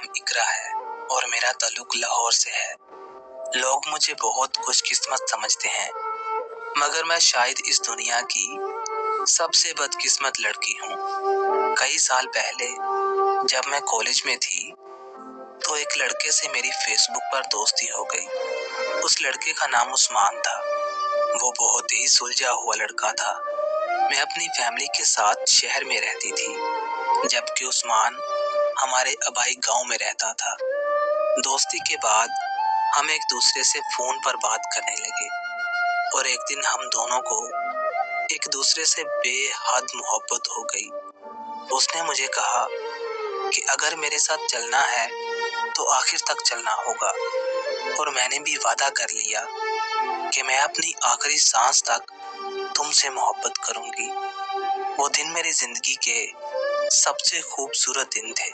नाम इकरा है और मेरा ताल्लुक लाहौर से है। लोग मुझे बहुत खुशकिस्मत समझते हैं, मगर मैं शायद इस दुनिया की सबसे बदकिस्मत लड़की हूँ। कई साल पहले जब मैं कॉलेज में थी तो एक लड़के से मेरी फेसबुक पर दोस्ती हो गई। उस लड़के का नाम उस्मान था। वो बहुत ही सुलझा हुआ लड़का था। मैं अपनी फैमिली के साथ शहर में रहती थी, जबकि उस्मान हमारे आबाई गांव में रहता था। दोस्ती के बाद हम एक दूसरे से फोन पर बात करने लगे और एक दिन हम दोनों को एक दूसरे से बेहद मोहब्बत हो गई। उसने मुझे कहा कि अगर मेरे साथ चलना है तो आखिर तक चलना होगा, और मैंने भी वादा कर लिया कि मैं अपनी आखिरी सांस तक तुमसे मोहब्बत करूंगी। वो दिन मेरी जिंदगी के सबसे खूबसूरत दिन थे।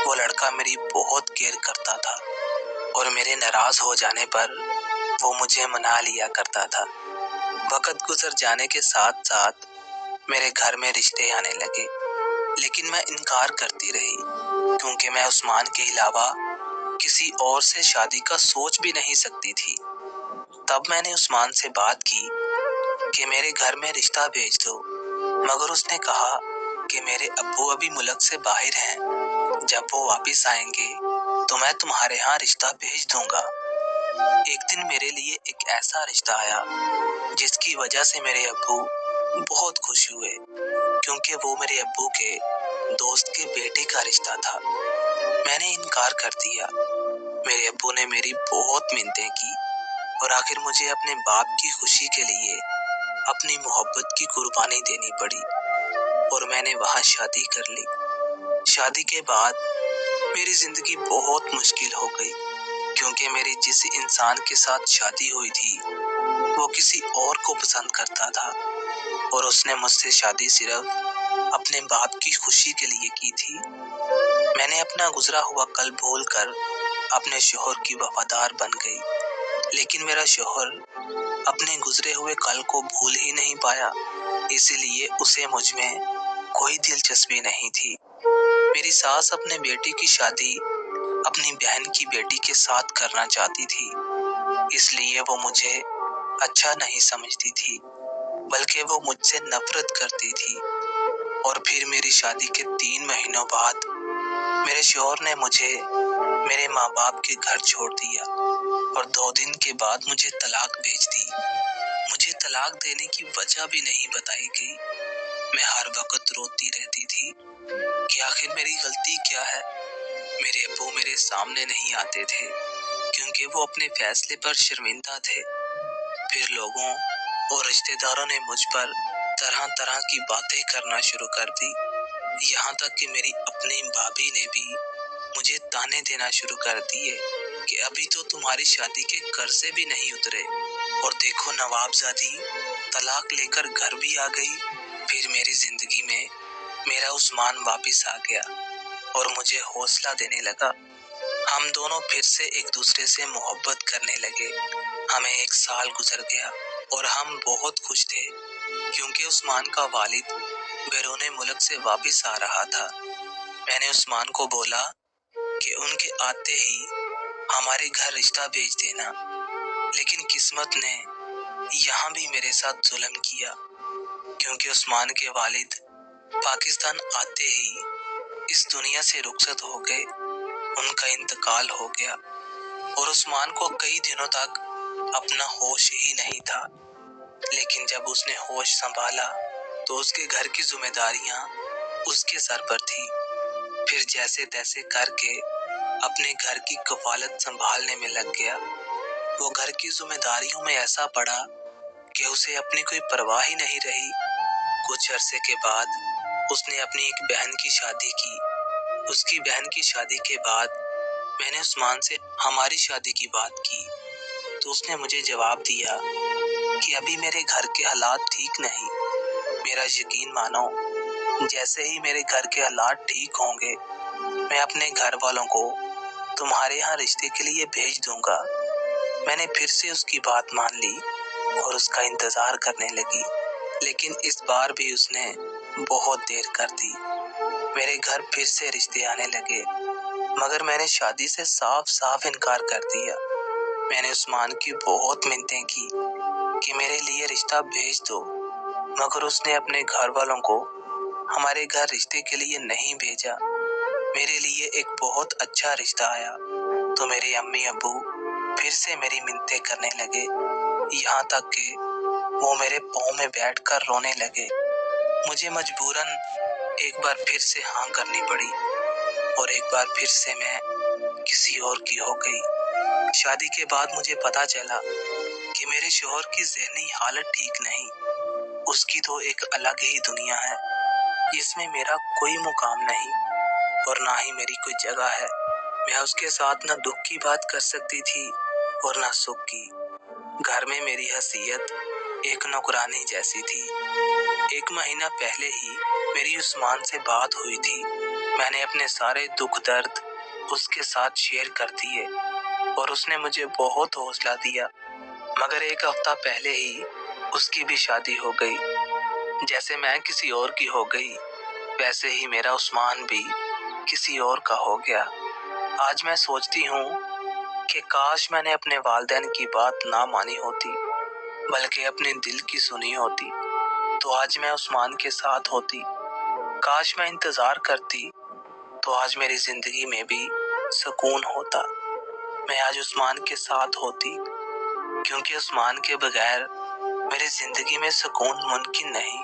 वो लड़का मेरी बहुत केयर करता था और मेरे नाराज हो जाने पर वो मुझे मना लिया करता था। वक्त गुजर जाने के साथ साथ मेरे घर में रिश्ते आने लगे, लेकिन मैं इनकार करती रही क्योंकि मैं उस्मान के अलावा किसी और से शादी का सोच भी नहीं सकती थी। तब मैंने उस्मान से बात की कि मेरे घर में रिश्ता भेज दो, मगर उसने कहा कि मेरे अब्बू अभी मुल्क से बाहर हैं। जब वो वापस आएंगे तो मैं तुम्हारे यहाँ रिश्ता भेज दूंगा। एक दिन मेरे लिए एक ऐसा रिश्ता आया जिसकी वजह से मेरे अब्बू बहुत खुश हुए, क्योंकि वो मेरे अब्बू के दोस्त के बेटे का रिश्ता था। मैंने इनकार कर दिया। मेरे अब्बू ने मेरी बहुत मिन्नतें की और आखिर मुझे अपने बाप की खुशी के लिए अपनी मोहब्बत की कुर्बानी देनी पड़ी और मैंने वहां शादी कर ली। शादी के बाद मेरी जिंदगी बहुत मुश्किल हो गई, क्योंकि मेरी जिस इंसान के साथ शादी हुई थी वो किसी और को पसंद करता था और उसने मुझसे शादी सिर्फ अपने बाप की खुशी के लिए की थी। मैंने अपना गुजरा हुआ कल भूलकर अपने शोहर की वफादार बन गई, लेकिन मेरा शोहर अपने गुजरे हुए कल को भूल ही नहीं पाया, इसीलिए उसे मुझ में कोई दिलचस्पी नहीं थी। मेरी सास अपने बेटे की शादी अपनी बहन की बेटी के साथ करना चाहती थी, इसलिए वो मुझे अच्छा नहीं समझती थी, बल्कि वो मुझसे नफरत करती थी। और फिर मेरी शादी के 3 महीनों बाद मेरे शौहर ने मुझे मेरे माँ बाप के घर छोड़ दिया और 2 दिन के बाद मुझे तलाक भेज दी। मुझे तलाक देने की वजह भी नहीं बताई गई। मैं हर वक्त रोती रहती थी कि आखिर मेरी गलती क्या है। मेरे अब्बू मेरे सामने नहीं आते थे क्योंकि वो अपने फैसले पर शर्मिंदा थे। फिर लोगों और रिश्तेदारों ने मुझ पर तरह तरह की बातें करना शुरू कर दी, यहाँ तक कि मेरी अपनी भाभी ने भी मुझे ताने देना शुरू कर दिए कि अभी तो तुम्हारी शादी के कर्जे भी नहीं उतरे और देखो नवाबजादी तलाक लेकर घर भी आ गई। फिर मेरी जिंदगी में मेरा उस्मान वापस आ गया और मुझे हौसला देने लगा। हम दोनों फिर से एक दूसरे से मोहब्बत करने लगे। हमें 1 साल गुजर गया और हम बहुत खुश थे, क्योंकि उस्मान का वालिद बैरून मुल्क से वापस आ रहा था। मैंने उस्मान को बोला कि उनके आते ही हमारे घर रिश्ता भेज देना, लेकिन किस्मत ने यहाँ भी मेरे साथ जुल्म किया, क्योंकि उस्मान के वालिद पाकिस्तान आते ही इस दुनिया से रुखसत हो गए। उनका इंतकाल हो गया और उस्मान को कई दिनों तक अपना होश ही नहीं था। लेकिन जब उसने होश संभाला तो उसके घर की जिम्मेदारियां उसके सर पर थी। फिर जैसे तैसे करके अपने घर की कफालत संभालने में लग गया। वो घर की जिम्मेदारियों में ऐसा पड़ा कि उसे अपनी कोई परवाह ही नहीं रही। कुछ अरसे के बाद उसने अपनी एक बहन की शादी की। उसकी बहन की शादी के बाद मैंने उस्मान से हमारी शादी की बात की तो उसने मुझे जवाब दिया कि अभी मेरे घर के हालात ठीक नहीं। मेरा यकीन मानो, जैसे ही मेरे घर के हालात ठीक होंगे मैं अपने घर वालों को तुम्हारे यहाँ रिश्ते के लिए भेज दूंगा। मैंने फिर से उसकी बात मान ली और उसका इंतजार करने लगी, लेकिन इस बार भी उसने बहुत देर कर दी। मेरे घर फिर से रिश्ते आने लगे, مگر میں نے شادی سے صاف صاف انکار کر دیا۔ میں نے عثمان کی بہت منتیں کی کہ میرے لیے رشتہ بھیج دو، مگر اس نے اپنے گھر والوں کو ہمارے گھر رشتے کے لیے نہیں بھیجا۔ میرے لیے ایک بہت اچھا رشتہ آیا تو میرے امی ابو پھر سے میری منتیں کرنے لگے، یہاں تک کہ وہ میرے پاؤں میں بیٹھ کر رونے لگے۔ مجھے مجبوراً ایک بار پھر سے ہاں کرنی پڑی اور ایک بار پھر سے میں کسی اور کی ہو گئی۔ شادی کے بعد مجھے پتا چلا کہ میرے شوہر کی ذہنی حالت ٹھیک نہیں۔ اس کی تو ایک الگ ہی دنیا ہے جس میں میرا کوئی مقام نہیں اور نہ ہی میری کوئی جگہ ہے۔ میں اس کے ساتھ نہ دکھ کی بات کر سکتی تھی اور نہ سکھ کی۔ گھر میں میری حیثیت ایک نوکرانی جیسی تھی۔ ایک مہینہ پہلے ہی میری عثمان سے بات ہوئی تھی۔ میں نے اپنے سارے دکھ درد اس کے ساتھ شیئر کر دیے اور اس نے مجھے بہت حوصلہ دیا، مگر ایک ہفتہ پہلے ہی اس کی بھی شادی ہو گئی۔ جیسے میں کسی اور کی ہو گئی، ویسے ہی میرا عثمان بھی کسی اور کا ہو گیا۔ آج میں سوچتی ہوں کہ کاش میں نے اپنے والدین کی بات نہ مانی ہوتی، بلکہ اپنے دل کی سنی ہوتی تو آج میں عثمان کے ساتھ ہوتی۔ کاش میں انتظار کرتی تو آج میری زندگی میں بھی سکون ہوتا۔ میں آج عثمان کے ساتھ ہوتی، کیونکہ عثمان کے بغیر میری زندگی میں سکون ممکن نہیں۔